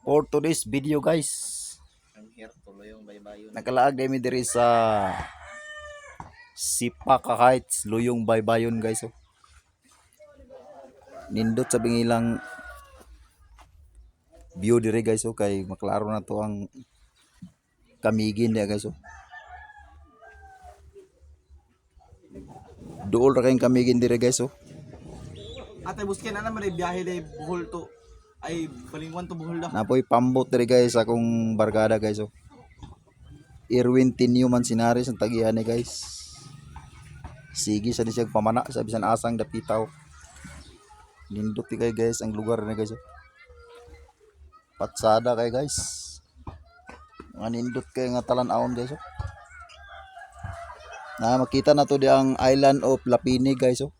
For today's video guys, Ang hair tuloy yung baybayon. nakalaag dami diri sa Sipaka Heights, Luyong Baybayon guys. Oh. Nindot sa bingilang view diri guys, oh, kay maklaro na to ang kamigin niya guys. Oh. Duol ra kayong kamigin diri guys. Oh. Ate buskin na naman biyahe day Bohol to ay balingwan to Bohol da. Napoy pambot diri guys akong barkada guys. Oh. Irwin Tinyo man sinaris ang tagihan ni guys. Sige sa siya pamana sa bisan asang dapitaw. Nindot kay guys ang lugar na guys. Oh. Patsada kay guys. Mga nindot kay nga talan-awon guys. Oh. Na makita na to di ang Island of Lapini guys. Oh.